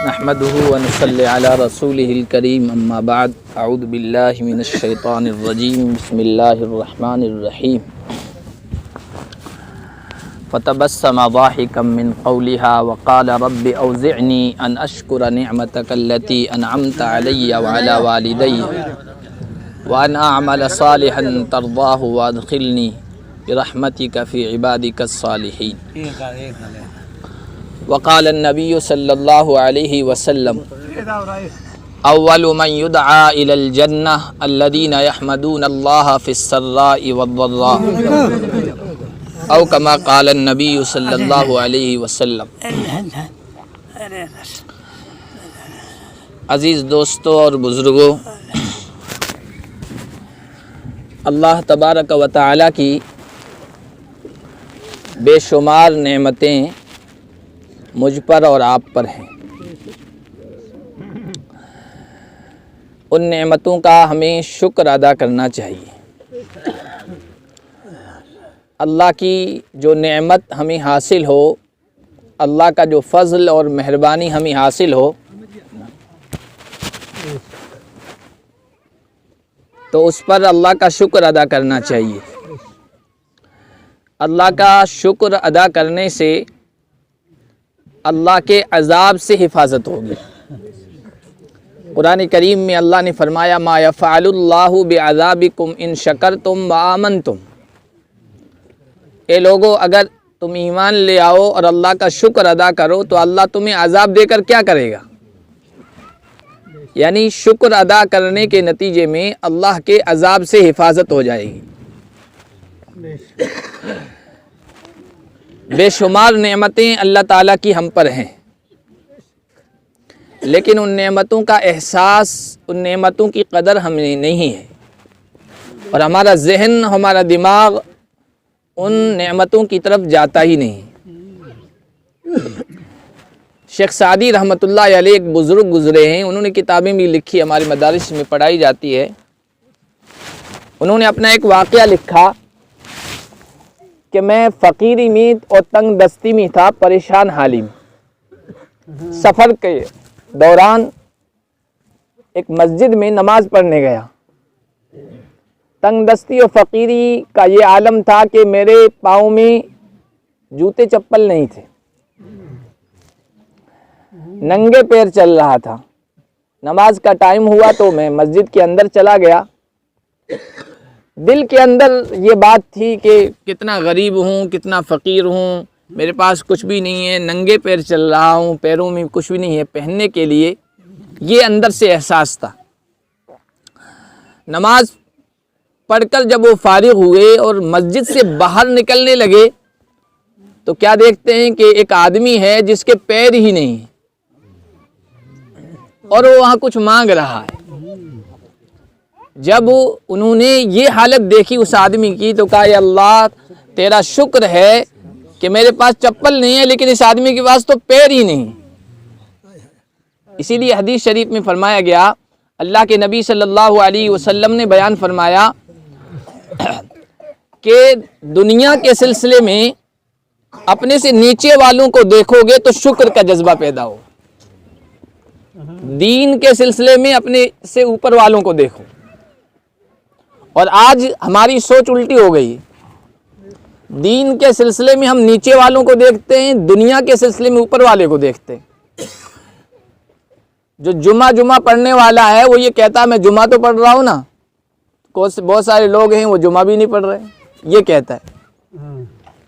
نحمده ونصلي على رسوله الكريم اما بعد اعوذ بالله من الشيطان الرجيم بسم الله الرحمن الرحيم فتبسم ضاحكا من قولها وقال رب اوزعني ان اشكر نعمتك التي انعمت علي وعلى والدي وان اعمل صالحا ترضاه وادخلني برحمتك في عبادك الصالحين وقال النبي صلی اللہ علیہ وسلم اول من يدعى الى الجنة الذين يحمدون الله في السراء والضراء او كما قال النبي صلی اللہ علیہ وسلم۔ عزیز دوستو اور بزرگوں، اللہ تبارک و تعالی کی بے شمار نعمتیں مجھ پر اور آپ پر ہیں۔ ان نعمتوں کا ہمیں شکر ادا کرنا چاہیے۔ اللہ کی جو نعمت ہمیں حاصل ہو، اللہ کا جو فضل اور مہربانی ہمیں حاصل ہو، تو اس پر اللہ کا شکر ادا کرنا چاہیے۔ اللہ کا شکر ادا کرنے سے اللہ کے عذاب سے حفاظت ہوگی۔ قرآن کریم میں اللہ نے فرمایا ما یفعل اللہ بعذابکم ان شکرتم وآمنتم۔ اے لوگو، اگر تم ایمان لے آؤ اور اللہ کا شکر ادا کرو تو اللہ تمہیں عذاب دے کر کیا کرے گا؟ یعنی شکر ادا کرنے کے نتیجے میں اللہ کے عذاب سے حفاظت ہو جائے گی۔ بے شمار نعمتیں اللہ تعالیٰ کی ہم پر ہیں، لیکن ان نعمتوں کا احساس، ان نعمتوں کی قدر ہمیں نہیں ہے، اور ہمارا ذہن، ہمارا دماغ ان نعمتوں کی طرف جاتا ہی نہیں۔ شیخ سعدی رحمۃ اللہ علیہ ایک بزرگ گزرے ہیں، انہوں نے کتابیں بھی لکھی، ہمارے مدارس میں پڑھائی جاتی ہے۔ انہوں نے اپنا ایک واقعہ لکھا کہ میں فقیری میں اور تنگ دستی میں تھا، پریشان حالی میں۔ سفر کے دوران ایک مسجد میں نماز پڑھنے گیا۔ تنگ دستی اور فقیری کا یہ عالم تھا کہ میرے پاؤں میں جوتے چپل نہیں تھے، ننگے پیر چل رہا تھا۔ نماز کا ٹائم ہوا تو میں مسجد کے اندر چلا گیا۔ دل کے اندر یہ بات تھی کہ کتنا غریب ہوں، کتنا فقیر ہوں، میرے پاس کچھ بھی نہیں ہے، ننگے پیر چل رہا ہوں، پیروں میں کچھ بھی نہیں ہے پہننے کے لیے، یہ اندر سے احساس تھا۔ نماز پڑھ کر جب وہ فارغ ہوئے اور مسجد سے باہر نکلنے لگے تو کیا دیکھتے ہیں کہ ایک آدمی ہے جس کے پیر ہی نہیں ہیں اور وہ وہاں کچھ مانگ رہا ہے۔ جب انہوں نے یہ حالت دیکھی اس آدمی کی تو کہا، یا اللہ تیرا شکر ہے کہ میرے پاس چپل نہیں ہے لیکن اس آدمی کے پاس تو پیر ہی نہیں۔ اسی لیے حدیث شریف میں فرمایا گیا، اللہ کے نبی صلی اللہ علیہ وسلم نے بیان فرمایا کہ دنیا کے سلسلے میں اپنے سے نیچے والوں کو دیکھو گے تو شکر کا جذبہ پیدا ہو، دین کے سلسلے میں اپنے سے اوپر والوں کو دیکھو۔ اور آج ہماری سوچ الٹی ہو گئی، دین کے سلسلے میں ہم نیچے والوں کو دیکھتے ہیں، دنیا کے سلسلے میں اوپر والے کو دیکھتے ہیں۔ جو جمعہ پڑھنے والا ہے وہ یہ کہتا ہے میں جمعہ تو پڑھ رہا ہوں نا، بہت سارے لوگ ہیں وہ جمعہ بھی نہیں پڑھ رہے، یہ کہتا ہے۔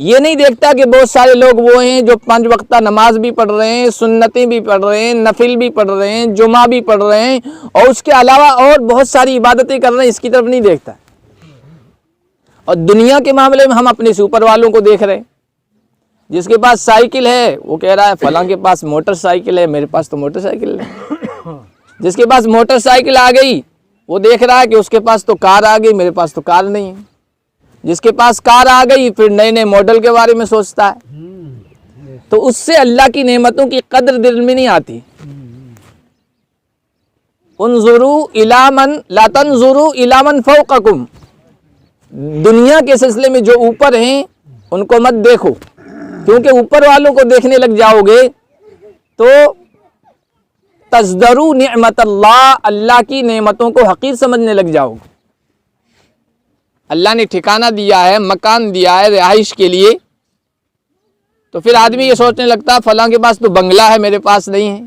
یہ نہیں دیکھتا کہ بہت سارے لوگ وہ ہیں جو 5 وقتہ نماز بھی پڑھ رہے ہیں، سنتیں بھی پڑھ رہے ہیں، نفل بھی پڑھ رہے ہیں، جمعہ بھی پڑھ رہے ہیں، اور اس کے علاوہ اور بہت ساری عبادتیں کر رہے ہیں، اس کی طرف نہیں دیکھتا۔ اور دنیا کے معاملے میں ہم اپنے سے اوپر والوں کو دیکھ رہے ہیں۔ جس کے پاس سائیکل ہے وہ کہہ رہا ہے فلاں کے پاس موٹر سائیکل ہے، میرے پاس تو موٹر سائیکل ہے۔ جس کے پاس موٹر سائیکل آ گئی وہ دیکھ رہا ہے کہ اس کے پاس تو کار آ گئی، میرے پاس تو کار نہیں ہے۔ جس کے پاس کار آ گئی پھر نئے نئے ماڈل کے بارے میں سوچتا ہے، تو اس سے اللہ کی نعمتوں کی قدر دل میں نہیں آتی۔ انظروا الی من لا تنظروا الی من فوقکم، دنیا کے سلسلے میں جو اوپر ہیں ان کو مت دیکھو، کیونکہ اوپر والوں کو دیکھنے لگ جاؤ گے تو تزدرو نعمت اللہ، اللہ کی نعمتوں کو حقیر سمجھنے لگ جاؤ گے۔ اللہ نے ٹھکانہ دیا ہے، مکان دیا ہے رہائش کے لیے، تو پھر آدمی یہ سوچنے لگتا ہے فلاں کے پاس تو بنگلہ ہے، میرے پاس نہیں ہے۔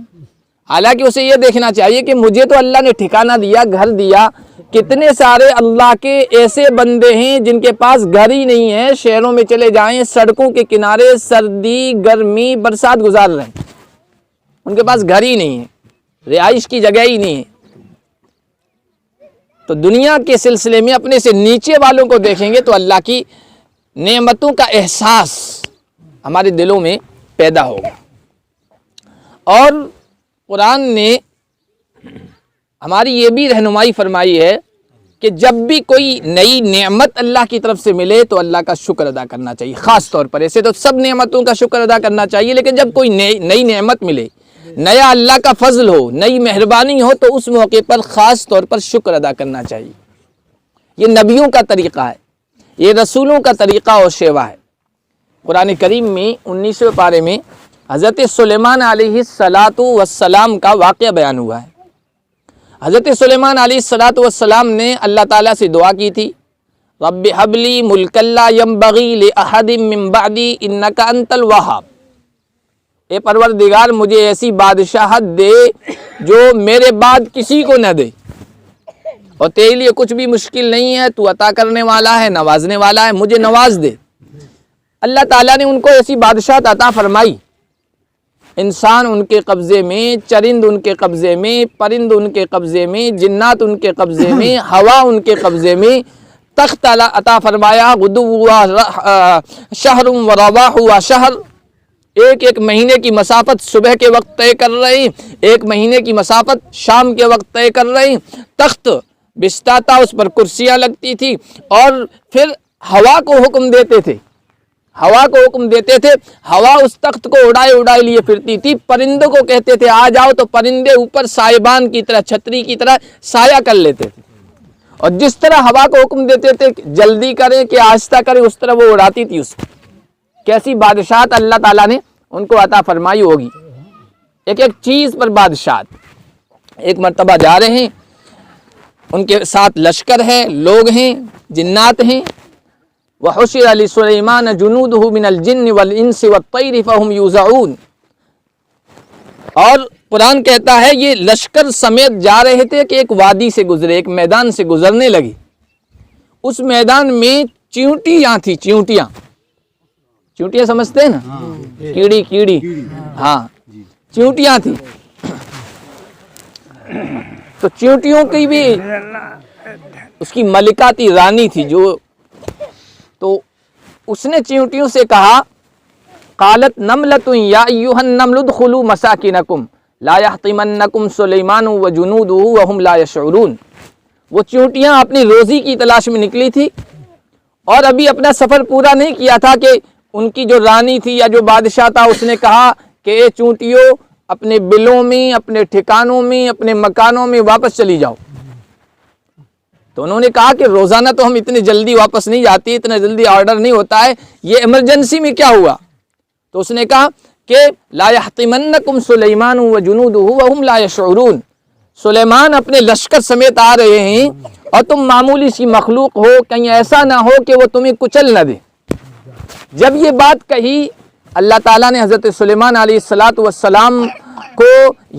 حالانکہ اسے یہ دیکھنا چاہیے کہ مجھے تو اللہ نے ٹھکانہ دیا، گھر دیا۔ کتنے سارے اللہ کے ایسے بندے ہیں جن کے پاس گھر ہی نہیں ہے، شہروں میں چلے جائیں، سڑکوں کے کنارے سردی گرمی برسات گزار رہے ہیں، ان کے پاس گھر ہی نہیں ہے، رہائش کی جگہ ہی نہیں ہے۔ تو دنیا کے سلسلے میں اپنے سے نیچے والوں کو دیکھیں گے تو اللہ کی نعمتوں کا احساس ہمارے دلوں میں پیدا ہوگا۔ اور قرآن نے ہماری یہ بھی رہنمائی فرمائی ہے کہ جب بھی کوئی نئی نعمت اللہ کی طرف سے ملے تو اللہ کا شکر ادا کرنا چاہیے، خاص طور پر۔ ایسے تو سب نعمتوں کا شکر ادا کرنا چاہیے، لیکن جب کوئی نئی نعمت ملے، نیا اللہ کا فضل ہو، نئی مہربانی ہو، تو اس موقع پر خاص طور پر شکر ادا کرنا چاہیے۔ یہ نبیوں کا طریقہ ہے، یہ رسولوں کا طریقہ اور شیوا ہے۔ قرآن کریم میں 19ویں پارے میں حضرت سلیمان علیہ السلام کا واقعہ بیان ہوا ہے۔ حضرت سلیمان علیہ السلام نے اللہ تعالیٰ سے دعا کی تھی، رب ہب لی ملکا لا ینبغی لأحد من بعدی انک انت الوہاب، اے پروردگار مجھے ایسی بادشاہت دے جو میرے بعد کسی کو نہ دے، اور تیرے لیے کچھ بھی مشکل نہیں ہے، تو عطا کرنے والا ہے، نوازنے والا ہے، مجھے نواز دے۔ اللہ تعالیٰ نے ان کو ایسی بادشاہت عطا فرمائی، انسان ان کے قبضے میں، چرند ان کے قبضے میں، پرند ان کے قبضے میں، جنات ان کے قبضے میں، ہوا ان کے قبضے میں، تخت عطا فرمایا، غدو شہر و رواح و شہر، ایک مہینے کی مسافت صبح کے وقت طے کر رہے ہیں، ایک مہینے کی مسافت شام کے وقت طے کر رہے ہیں، تخت بچھتا تھا، اس پر کرسیاں لگتی تھی، اور پھر ہوا کو حکم دیتے تھے، ہوا اس تخت کو اڑائے لیے پھرتی تھی، پرندوں کو کہتے تھے آ جاؤ، تو پرندے اوپر سائبان کی طرح، چھتری کی طرح سایہ کر لیتے تھے، اور جس طرح ہوا کو حکم دیتے تھے جلدی کریں کہ آہستہ کریں، اس طرح وہ اڑاتی تھی اس کو۔ کیسی بادشاہت اللہ تعالیٰ نے ان کو عطا فرمائی ہوگی، ایک چیز پر بادشاہت۔ ایک مرتبہ جا رہے ہیں، ان کے ساتھ لشکر ہے، لوگ ہیں، جنات ہیں، وَحُشِرَ لِسُلَيْمَانَ جُنُودُهُ مِنَ الْجِنِّ وَالْإِنسِ وَالطَّيْرِ فَهُمْ يُوزَعُونَ۔ اور قرآن کہتا ہے یہ لشکر سمیت جا رہے تھے کہ ایک وادی سے گزرے، ایک میدان سے گزرنے لگے۔ اس میدان میں چیونٹیاں تھیں، چیونٹیاں سمجھتے ہیں نا، کیڑی، ہاں چیونٹیاں تھیں۔ تو چیونٹیوں کی بھی اس کی ملکہ تھی، رانی تھی، تو اس نے چیونٹیوں سے کہا، قالت نملۃ یا ایھا النمل ادخلوا مساکنکم لا یحطمنکم سلیمان وجنودہ وہم لا یشعرون۔ وہ چیونٹیاں اپنی روزی کی تلاش میں نکلی تھی، اور ابھی اپنا سفر پورا نہیں کیا تھا کہ ان کی جو رانی تھی یا جو بادشاہ تھا اس نے کہا کہ اے چونٹیوں اپنے بلوں میں، اپنے ٹھکانوں میں، اپنے مکانوں میں واپس چلی جاؤ۔ تو انہوں نے کہا کہ روزانہ تو ہم اتنی جلدی واپس نہیں جاتی، اتنا جلدی آرڈر نہیں ہوتا ہے، یہ ایمرجنسی میں کیا ہوا؟ تو اس نے کہا کہ لا یحطمنکم سلیمان وجنودہ وہم لا یشعرون، سلیمان اپنے لشکر سمیت آ رہے ہیں اور تم معمولی سی مخلوق ہو، کہیں ایسا نہ ہو کہ وہ تمہیں کچل نہ دے۔ جب یہ بات کہی، اللہ تعالیٰ نے حضرت سلیمان علیہ السلام کو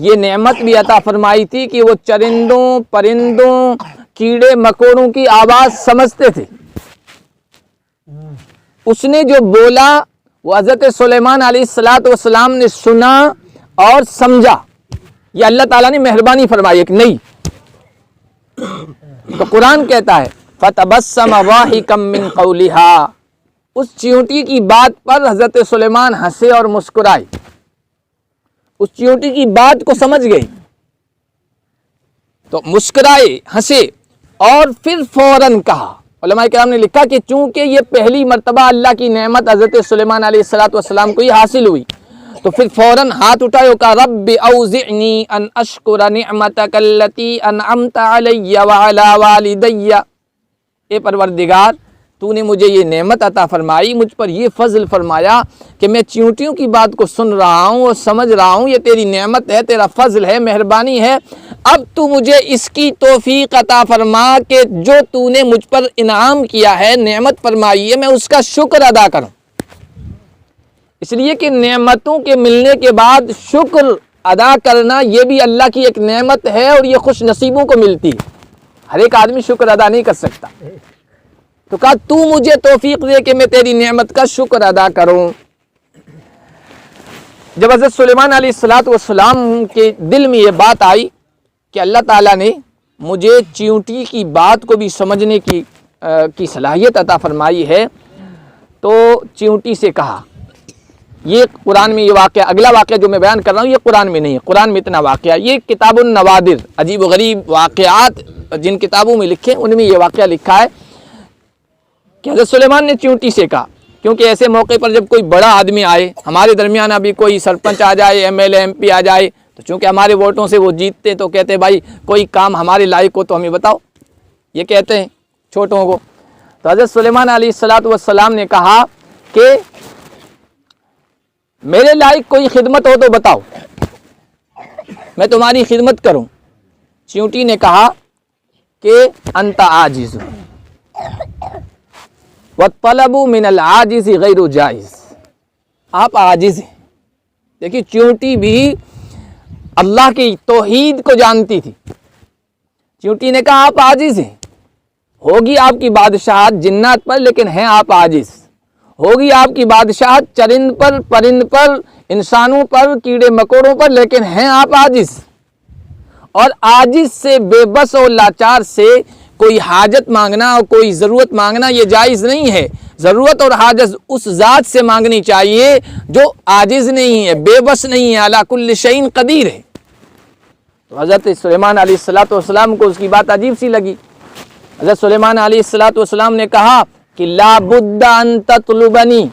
یہ نعمت بھی عطا فرمائی تھی کہ وہ چرندوں، پرندوں، کیڑے مکوڑوں کی آواز سمجھتے تھے۔ اس نے جو بولا وہ حضرت سلیمان علیہ السلام نے سنا اور سمجھا، یہ اللہ تعالیٰ نے مہربانی فرمائی ایک نئی۔ تو قرآن کہتا ہے فَتَبَسَّمَ ضَاحِكًا مِّن قَوْلِهَا، اس چیونٹی کی بات پر حضرت سلیمان ہنسے اور مسکرائے، اس چیونٹی کی بات کو سمجھ گئے تو مسکرائے، ہنسے، اور پھر فوراً کہا۔ علماء کرام نے لکھا کہ چونکہ یہ پہلی مرتبہ اللہ کی نعمت حضرت سلیمان علیہ السلام کو ہی حاصل ہوئی، تو پھر فوراً ہاتھ اٹھائے اور کہا رب اوزعنی ان اشکر نعمتک التی انعمت علی وعلی والدی، اے پروردگار تو نے مجھے یہ نعمت عطا فرمائی, مجھ پر یہ فضل فرمایا کہ میں چیونٹیوں کی بات کو سن رہا ہوں اور سمجھ رہا ہوں, یہ تیری نعمت ہے, تیرا فضل ہے, مہربانی ہے. اب تو مجھے اس کی توفیق عطا فرما کہ جو تو نے مجھ پر انعام کیا ہے, نعمت فرمائی ہے, میں اس کا شکر ادا کروں. اس لیے کہ نعمتوں کے ملنے کے بعد شکر ادا کرنا یہ بھی اللہ کی ایک نعمت ہے, اور یہ خوش نصیبوں کو ملتی ہے. ہر ایک آدمی شکر ادا نہیں کر سکتا. تو کہا تو مجھے توفیق دے کہ میں تیری نعمت کا شکر ادا کروں. جب حضرت سلیمان علیہ السلام کے دل میں یہ بات آئی کہ اللہ تعالیٰ نے مجھے چیونٹی کی بات کو بھی سمجھنے کی صلاحیت عطا فرمائی ہے, تو چیونٹی سے کہا, یہ قرآن میں یہ واقعہ, اگلا واقعہ جو میں بیان کر رہا ہوں یہ قرآن میں نہیں ہے, قرآن میں اتنا واقعہ, یہ کتاب النوادر, عجیب و غریب واقعات جن کتابوں میں لکھے ان میں یہ واقعہ لکھا ہے کہ حضرت سلیمان نے چیونٹی سے کہا, کیونکہ ایسے موقع پر جب کوئی بڑا آدمی آئے, ہمارے درمیان ابھی کوئی سرپنچ آ جائے, M L A M P آ جائے, تو چونکہ ہمارے ووٹوں سے وہ جیتتے تو کہتے بھائی کوئی کام ہمارے لائق ہو تو ہمیں بتاؤ, یہ کہتے ہیں چھوٹوں کو. تو حضرت سلیمان علیہ السلام نے کہا کہ میرے لائق کوئی خدمت ہو تو بتاؤ, میں تمہاری خدمت کروں. چیونٹی نے کہا کہ انت عاجز والطلب من العاجز غیر جائز, آپ عاجز ہیں. دیکھیے چیونٹی بھی اللہ کی توحید کو جانتی تھی. چیونٹی نے کہا آپ عاجز ہیں, ہوگی آپ کی بادشاہت جنات پر لیکن ہیں آپ عاجز, ہوگی آپ کی بادشاہت چرند پر, پرند پر, انسانوں پر, کیڑے مکوڑوں پر, لیکن ہیں آپ عاجز. اور عاجز سے, بے بس اور لاچار سے کوئی حاجت مانگنا اور کوئی ضرورت مانگنا یہ جائز نہیں ہے. ضرورت اور حاجت اس ذات سے مانگنی چاہیے جو عاجز نہیں ہے, بے بس نہیں ہے, علی کل شیء قدیر ہے. تو حضرت سلیمان علیہ السلام کو اس کی بات عجیب سی لگی. حضرت سلیمان علیہ السلام نے کہا کہ لا بد ان تطلبنی,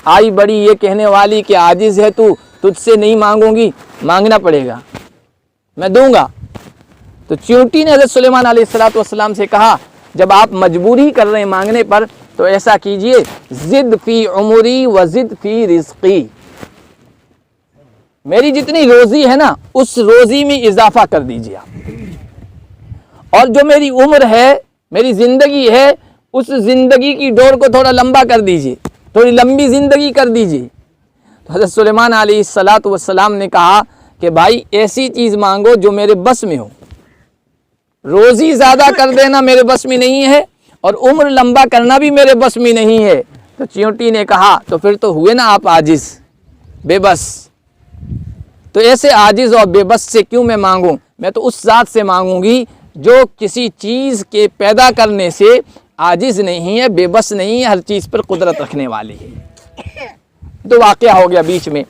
آئی بڑی یہ کہنے والی کہ عاجز ہے تو, تجھ سے نہیں مانگوں گی, مانگنا پڑے گا, میں دوں گا. تو چیونٹی نے حضرت سلیمان علیہ السلام سے کہا جب آپ مجبوری کر رہے ہیں مانگنے پر تو ایسا کیجئے, زد فی عمری و زد فی رزقی, میری جتنی روزی ہے نا اس روزی میں اضافہ کر دیجئے آپ, اور جو میری عمر ہے, میری زندگی ہے, اس زندگی کی ڈور کو تھوڑا لمبا کر دیجئے, تھوڑی لمبی زندگی کر دیجئے. تو حضرت سلیمان علیہ السلام نے کہا کہ بھائی ایسی چیز مانگو جو میرے بس میں ہو, روزی زیادہ کر دینا میرے بس میں نہیں ہے اور عمر لمبا کرنا بھی میرے بس میں نہیں ہے. تو چیونٹی نے کہا تو پھر تو ہوئے نا آپ عاجز, بے بس, تو ایسے عاجز اور بے بس سے کیوں میں مانگوں, میں تو اس ذات سے مانگوں گی جو کسی چیز کے پیدا کرنے سے عاجز نہیں ہے, بے بس نہیں ہے, ہر چیز پر قدرت رکھنے والی ہے. تو واقعہ ہو گیا بیچ میں.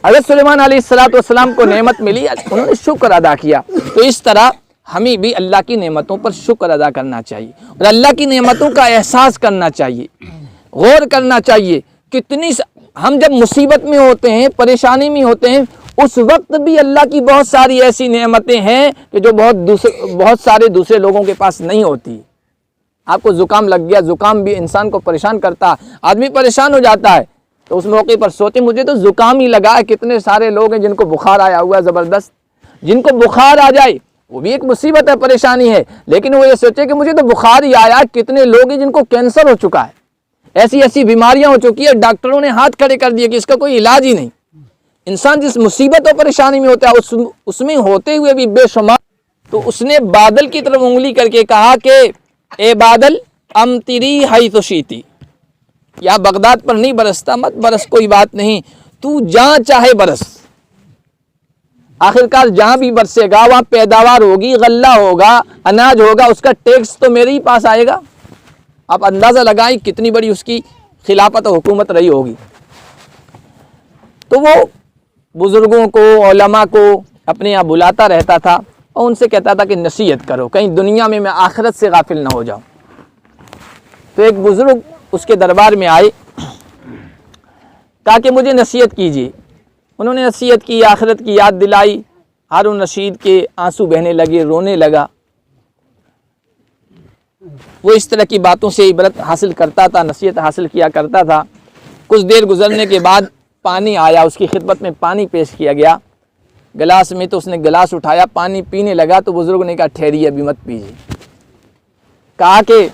حضرت سلیمان علیہ السلام کو نعمت ملی, انہوں نے شکر ادا کیا. تو اس طرح ہمیں بھی اللہ کی نعمتوں پر شکر ادا کرنا چاہیے اور اللہ کی نعمتوں کا احساس کرنا چاہیے, غور کرنا چاہیے. ہم جب مصیبت میں ہوتے ہیں, پریشانی میں ہوتے ہیں, اس وقت بھی اللہ کی بہت ساری ایسی نعمتیں ہیں کہ جو بہت سارے دوسرے لوگوں کے پاس نہیں ہوتی. آپ کو زکام لگ گیا, زکام بھی انسان کو پریشان کرتا, آدمی پریشان ہو جاتا ہے. تو اس موقع پر سوچے مجھے تو زکام ہی لگا ہے, کتنے سارے لوگ ہیں جن کو بخار آیا ہوا ہے زبردست. جن کو بخار آ جائے وہ بھی ایک مصیبت ہے, پریشانی ہے, لیکن وہ یہ سوچے کہ مجھے تو بخار ہی آیا. کتنے لوگ ہیں جن کو کینسر ہو چکا ہے, ایسی بیماریاں ہو چکی ہے, ڈاکٹروں نے ہاتھ کھڑے کر دیے کہ اس کا کوئی علاج ہی نہیں. انسان جس مصیبت اور پریشانی میں ہوتا ہے اس میں ہوتے ہوئے بھی بے شمار. تو اس نے بادل کی طرف انگلی کر کے کہا کہ اے بادل امطری حیث شئتی, یا بغداد پر نہیں برستا مت برس, کوئی بات نہیں, تو جہاں چاہے برس. آخرکار جہاں بھی برسے گا وہاں پیداوار ہوگی, غلہ ہوگا, اناج ہوگا, اس کا ٹیکس تو میرے ہی پاس آئے گا. آپ اندازہ لگائیں کتنی بڑی اس کی خلافت و حکومت رہی ہوگی. تو وہ بزرگوں کو, علماء کو اپنے یہاں بلاتا رہتا تھا اور ان سے کہتا تھا کہ نصیحت کرو, کہیں دنیا میں آخرت سے غافل نہ ہو جاؤں. تو ایک بزرگ اس کے دربار میں آئے, کہا کہ مجھے نصیحت کیجیے. انہوں نے نصیحت کی, آخرت کی یاد دلائی. ہارون رشید کے آنسو بہنے لگے, رونے لگا. وہ اس طرح کی باتوں سے عبرت حاصل کرتا تھا، نصیحت حاصل کیا کرتا تھا۔ کچھ دیر گزرنے کے بعد پانی آیا، اس کی خدمت میں پانی پیش کیا گیا گلاس میں، تو اس نے گلاس اٹھایا، پانی پینے لگا تو بزرگ نے کہا ٹھہریے، ابھی مت پیجیے۔ کہا کہ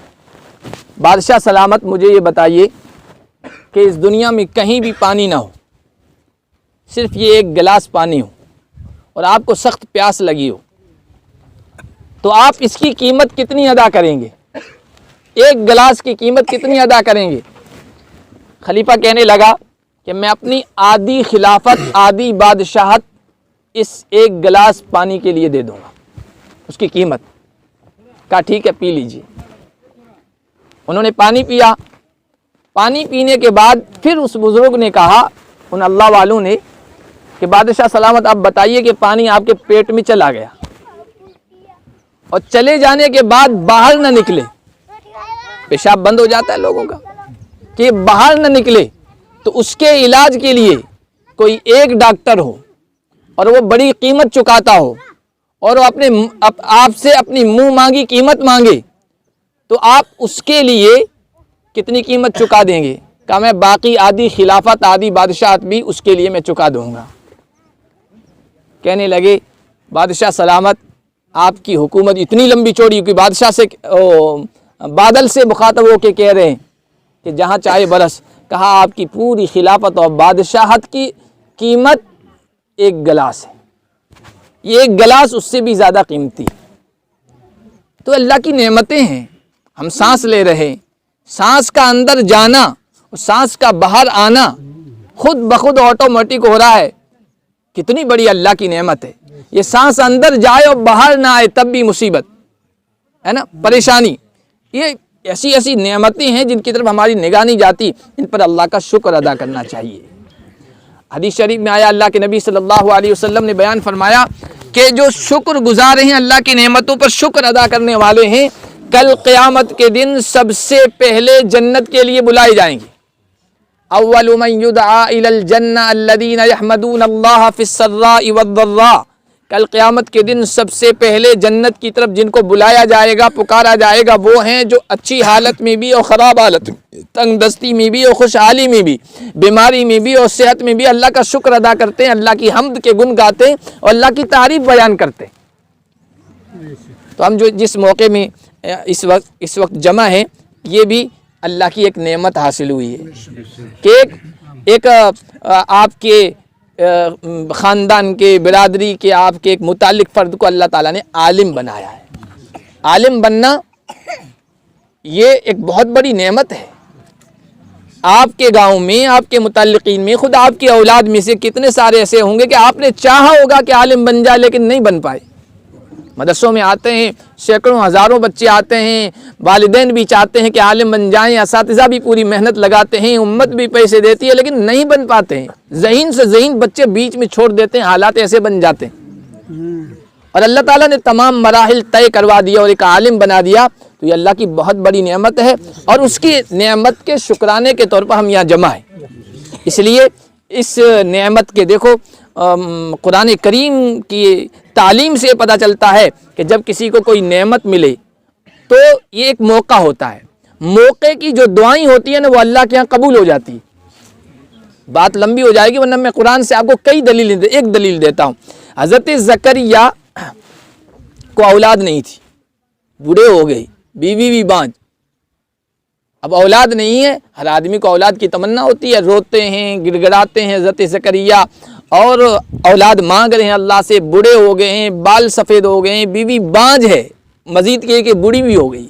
بادشاہ سلامت مجھے یہ بتائیے کہ اس دنیا میں کہیں بھی پانی نہ ہو، صرف یہ ایک گلاس پانی ہو اور آپ کو سخت پیاس لگی ہو، تو آپ اس کی قیمت کتنی ادا کریں گے؟ ایک گلاس کی قیمت کتنی ادا کریں گے؟ خلیفہ کہنے لگا کہ میں اپنی آدھی خلافت، آدھی بادشاہت اس ایک گلاس پانی کے لیے دے دوں گا، اس کی قیمت۔ کہا ٹھیک ہے، پی لیجیے۔ انہوں نے پانی پیا۔ پانی پینے کے بعد پھر اس بزرگ نے کہا، ان اللہ والوں نے، کہ بادشاہ سلامت آپ بتائیے کہ پانی آپ کے پیٹ میں چلا گیا اور چلے جانے کے بعد باہر نہ نکلے، پیشاب بند ہو جاتا ہے لوگوں کا، کہ باہر نہ نکلے، تو اس کے علاج کے لیے کوئی ایک ڈاکٹر ہو اور وہ بڑی قیمت چکاتا ہو اور وہ آپ سے اپنی منہ مانگی قیمت مانگے، تو آپ اس کے لیے کتنی قیمت چکا دیں گے؟ کہا میں باقی آدھی خلافت، آدھی بادشاہت بھی اس کے لیے میں چکا دوں گا۔ کہنے لگے بادشاہ سلامت آپ کی حکومت اتنی لمبی چوڑی کہ بادشاہ سے بادل سے مخاطب ہو کے کہہ رہے ہیں کہ جہاں چاہے برس۔ کہا آپ کی پوری خلافت اور بادشاہت کی قیمت ایک گلاس ہے، یہ ایک گلاس اس سے بھی زیادہ قیمتی۔ تو اللہ کی نعمتیں ہیں، ہم سانس لے رہے ہیں، سانس کا اندر جانا اور سانس کا باہر آنا خود بخود آٹومیٹک ہو رہا ہے، کتنی بڑی اللہ کی نعمت ہے۔ یہ سانس اندر جائے اور باہر نہ آئے تب بھی مصیبت ہے نا، پریشانی۔ یہ ایسی ایسی نعمتیں ہیں جن کی طرف ہماری نگاہ نہیں جاتی، ان پر اللہ کا شکر ادا کرنا چاہیے۔ حدیث شریف میں آیا، اللہ کے نبی صلی اللہ علیہ وسلم نے بیان فرمایا کہ جو شکر گزار ہیں، اللہ کی نعمتوں پر شکر ادا کرنے والے ہیں، کل قیامت کے دن سب سے پہلے جنت کے لیے بلائے جائیں گے۔ اول من یدعا الی الجنہ الذین یحمدون اللہ فی السراء والضراء، کل قیامت کے دن سب سے پہلے جنت کی طرف جن کو بلایا جائے گا، پکارا جائے گا، وہ ہیں جو اچھی حالت میں بھی اور خراب حالت میں، تنگ دستی میں بھی اور خوشحالی میں بھی، بیماری میں بھی اور صحت میں بھی اللہ کا شکر ادا کرتے ہیں، اللہ کی حمد کے گن گاتے ہیں اور اللہ کی تعریف بیان کرتے ہیں۔ تو ہم جو جس موقع میں اس وقت جمع ہیں، یہ بھی اللہ کی ایک نعمت حاصل ہوئی ہے کہ ایک آپ کے خاندان کے، برادری کے، آپ کے ایک متعلق فرد کو اللہ تعالیٰ نے عالم بنایا ہے۔ عالم بننا یہ ایک بہت بڑی نعمت ہے۔ آپ کے گاؤں میں، آپ کے متعلقین میں، خود آپ کی اولاد میں سے کتنے سارے ایسے ہوں گے کہ آپ نے چاہا ہوگا کہ عالم بن جائے لیکن نہیں بن پائے۔ مدرسوں میں آتے ہیں، سینکڑوں ہزاروں بچے آتے ہیں، والدین بھی چاہتے ہیں کہ عالم بن جائیں، اساتذہ بھی پوری محنت لگاتے ہیں، امت بھی پیسے دیتی ہے، لیکن نہیں بن پاتے ہیں۔ ذہین سے ذہین بچے بیچ میں چھوڑ دیتے ہیں، حالات ایسے بن جاتے ہیں۔ اور اللہ تعالیٰ نے تمام مراحل طے کروا دیا اور ایک عالم بنا دیا، تو یہ اللہ کی بہت بڑی نعمت ہے، اور اس کی نعمت کے شکرانے کے طور پر ہم یہاں جمع ہیں۔ اس لیے اس نعمت کے دیکھو قرآن کریم کی تعلیم سے پتہ چلتا ہے کہ جب کسی کو کوئی نعمت ملے تو یہ ایک موقع ہوتا ہے، موقع کی جو دعائیں ہوتی ہیں نا وہ اللہ کے ہاں قبول ہو جاتی ہے۔ بات لمبی ہو جائے گی ورنہ میں قرآن سے آپ کو کئی دلیلیں ایک دلیل دیتا ہوں۔ حضرت زکریا کو اولاد نہیں تھی، بوڑھے ہو گئی، بیوی بھی بانج، اب اولاد نہیں ہے۔ ہر آدمی کو اولاد کی تمنا ہوتی ہے، روتے ہیں، گڑ گڑاتے ہیں حضرت زکریا، اور اولاد مانگ رہے ہیں اللہ سے، بوڑھے ہو گئے ہیں، بال سفید ہو گئے ہیں، بیوی بانج ہے، مزید کہ بوڑھی بھی ہو گئی،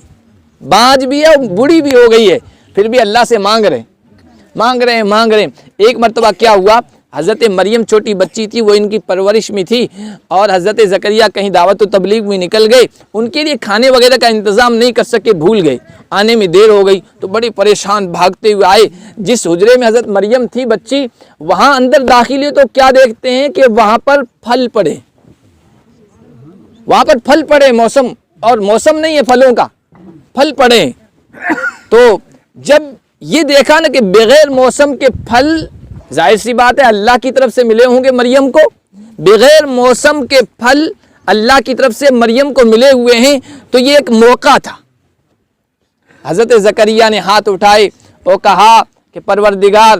بانج بھی ہے، بوڑھی بھی ہو گئی ہے، پھر بھی اللہ سے مانگ رہے ہیں۔ ایک مرتبہ کیا ہوا، حضرت مریم چھوٹی بچی تھی، وہ ان کی پرورش میں تھی، اور حضرت زکریا کہیں دعوت و تبلیغ میں نکل گئے، ان کے لیے کھانے وغیرہ کا انتظام نہیں کر سکے، بھول گئے، آنے میں دیر ہو گئی، تو بڑے پریشان بھاگتے ہوئے آئے۔ جس حجرے میں حضرت مریم تھی بچی، وہاں اندر داخل ہوئے تو کیا دیکھتے ہیں کہ وہاں پر پھل پڑے، موسم نہیں ہے پھلوں کا، پھل پڑے۔ تو جب یہ دیکھا نا کہ بغیر موسم کے پھل، ظاہر سی بات ہے اللہ کی طرف سے ملے ہوں گے مریم کو، بغیر موسم کے پھل اللہ کی طرف سے مریم کو ملے ہوئے ہیں، تو یہ ایک موقع تھا حضرت زکریا نے ہاتھ اٹھائے اور کہا کہ پروردگار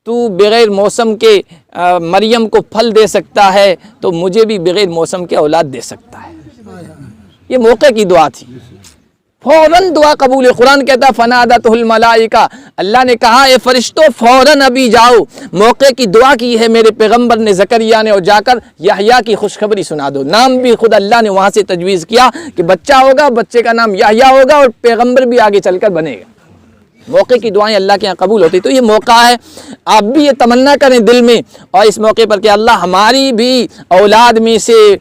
تو بغیر موسم کے مریم کو پھل دے سکتا ہے تو مجھے بھی بغیر موسم کے اولاد دے سکتا ہے۔ یہ موقع کی دعا تھی، فوراً دعا قبول۔ قرآن کہتا فنادتہ الملائکہ، اللہ نے کہا اے فرشتوں فوراً ابھی جاؤ، موقع کی دعا کی ہے میرے پیغمبر نے زکریا نے، اور جا کر یحییٰ کی خوشخبری سنا دو۔ نام بھی خود اللہ نے وہاں سے تجویز کیا کہ بچہ ہوگا، بچے کا نام یحییٰ ہوگا اور پیغمبر بھی آگے چل کر بنے گا۔ موقع کی دعائیں اللہ کے یہاں قبول ہوتی، تو یہ موقع ہے، آپ بھی یہ تمنا کریں دل میں اور اس موقع پر کہ اللہ ہماری بھی اولاد میں سے،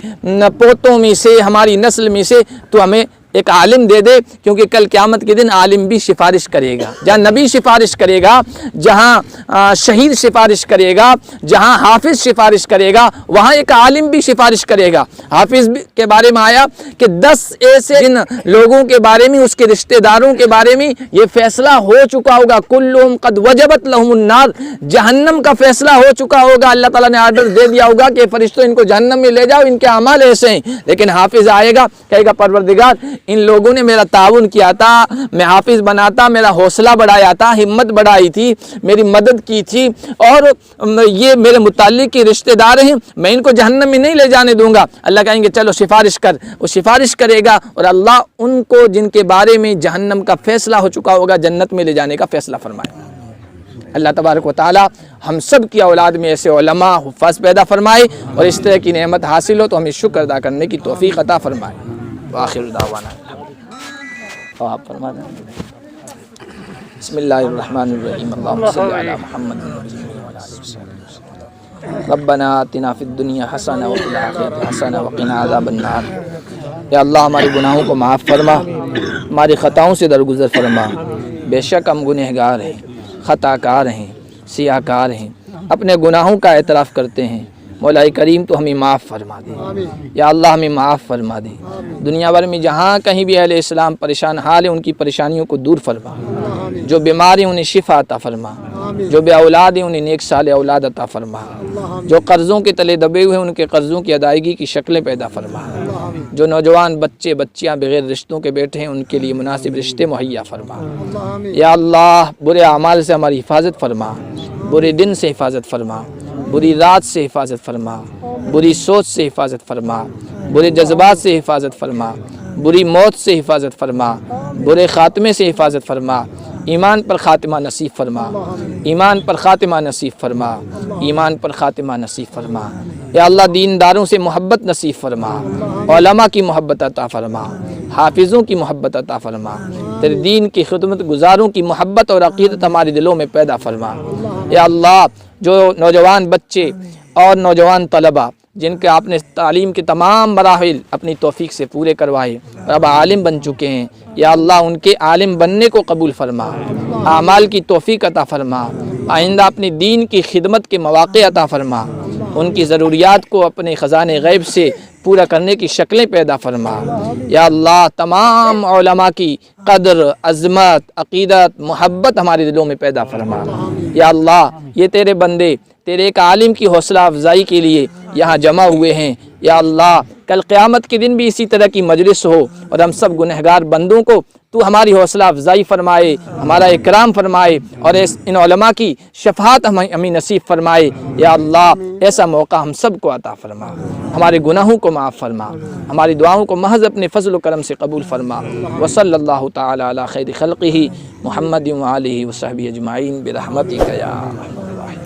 پوتوں میں سے، ہماری نسل میں سے تو ہمیں ایک عالم دے دے، کیونکہ کل قیامت کے دن عالم بھی سفارش کرے گا، جہاں نبی سفارش کرے گا، جہاں شہید سفارش کرے گا، جہاں حافظ سفارش کرے گا، وہاں ایک عالم بھی سفارش کرے گا۔ حافظ کے بارے میں آیا کہ 10 ایسے جن لوگوں کے بارے میں، اس کے رشتہ داروں کے بارے میں یہ فیصلہ ہو چکا ہوگا، کلہم قد وجبت لہم النار، جہنم کا فیصلہ ہو چکا ہوگا، اللہ تعالیٰ نے آرڈر دے دیا ہوگا کہ فرشتوں ان کو جہنم میں لے جاؤ، ان کے اعمال ایسے ہیں، لیکن حافظ آئے گا، کہے گا پروردگار ان لوگوں نے میرا تعاون کیا تھا، میں حافظ بنا تھا، میرا حوصلہ بڑھایا تھا، ہمت بڑھائی تھی، میری مدد کی تھی، اور یہ میرے متعلق کی رشتہ دار ہیں، میں ان کو جہنم میں نہیں لے جانے دوں گا۔ اللہ کہیں گے چلو سفارش کر، وہ سفارش کرے گا اور اللہ ان کو جن کے بارے میں جہنم کا فیصلہ ہو چکا ہوگا جنت میں لے جانے کا فیصلہ فرمائے۔ اللہ تبارک و تعالی ہم سب کی اولاد میں ایسے علماء حفاظ پیدا فرمائے اور اس طرح کی نعمت حاصل ہو تو ہمیں شکر ادا کرنے کی توفیق عطا فرمائے۔ وآخر دعوانا اور آپ فرما دیں۔ بسم اللہ الرحمن الرحیم، اللہم صلی علی محمد ربنا آتنا فی الدنیا حسنہ وفی الآخرۃ حسنہ وقنا عذاب النار۔ یا اللہ ہمارے گناہوں کو معاف فرما، ہماری خطاؤں سے درگزر فرما، بے شک ہم گنہگار ہیں، خطا کار ہیں، سیاہ کار ہیں، اپنے گناہوں کا اعتراف کرتے ہیں، مولا کریم تو ہمیں معاف فرما دے، یا اللہ ہمیں معاف فرما دے۔ دنیا بھر میں جہاں کہیں بھی اہل اسلام پریشان حال ہیں ان کی پریشانیوں کو دور فرما، جو بیمار ہیں انہیں شفا عطا فرما، جو بے اولاد ہیں انہیں نیک صالح اولاد عطا فرما، جو قرضوں کے تلے دبے ہوئے ہیں ان کے قرضوں کی ادائیگی کی شکلیں پیدا فرما، جو نوجوان بچے بچیاں بغیر رشتوں کے بیٹھے ہیں ان کے لیے مناسب رشتے مہیا فرما۔ یا اللہ برے اعمال سے ہماری حفاظت فرما، برے دن سے حفاظت فرما، بری رات سے حفاظت فرما، بری سوچ سے حفاظت فرما، برے جذبات سے حفاظت فرما، بری موت سے حفاظت فرما، برے خاتمے سے حفاظت فرما، ایمان پر خاتمہ نصیب فرما، ایمان پر خاتمہ نصیب فرما، ایمان پر خاتمہ نصیب فرما۔ یا اللہ دینداروں سے محبت نصیب فرما، علماء کی محبت عطا فرما، حافظوں کی محبت عطا فرما، تیرے دین کی خدمت گزاروں کی محبت اور عقیدت ہمارے دلوں میں پیدا فرما۔ یا اللہ جو نوجوان بچے اور نوجوان طلبہ جن کے آپ نے تعلیم کے تمام مراحل اپنی توفیق سے پورے کروائے اور اب عالم بن چکے ہیں، یا اللہ ان کے عالم بننے کو قبول فرما، اعمال کی توفیق عطا فرما، آئندہ اپنی دین کی خدمت کے مواقع عطا فرما، ان کی ضروریات کو اپنے خزانے غیب سے پورا کرنے کی شکلیں پیدا فرما۔ یا اللہ تمام علماء کی قدر، عظمت، عقیدت، محبت ہمارے دلوں میں پیدا فرما۔ یا اللہ یہ تیرے بندے تیرے ایک عالم کی حوصلہ افزائی کے لیے یہاں جمع ہوئے ہیں، یا اللہ کل قیامت کے دن بھی اسی طرح کی مجلس ہو اور ہم سب گنہگار بندوں کو تو ہماری حوصلہ افزائی فرمائے، ہمارا اکرام فرمائے اور ان علماء کی شفاعت ہمیں نصیب فرمائے۔ یا اللہ ایسا موقع ہم سب کو عطا فرما، ہمارے گناہوں کو معاف فرما، ہماری دعاؤں کو محض اپنے فضل و کرم سے قبول فرما۔ وصلی اللہ تعالی علی خیر خلقہ محمد وآلہ وصحبہ اجمعین برحمتک یا ارحم الراحمین۔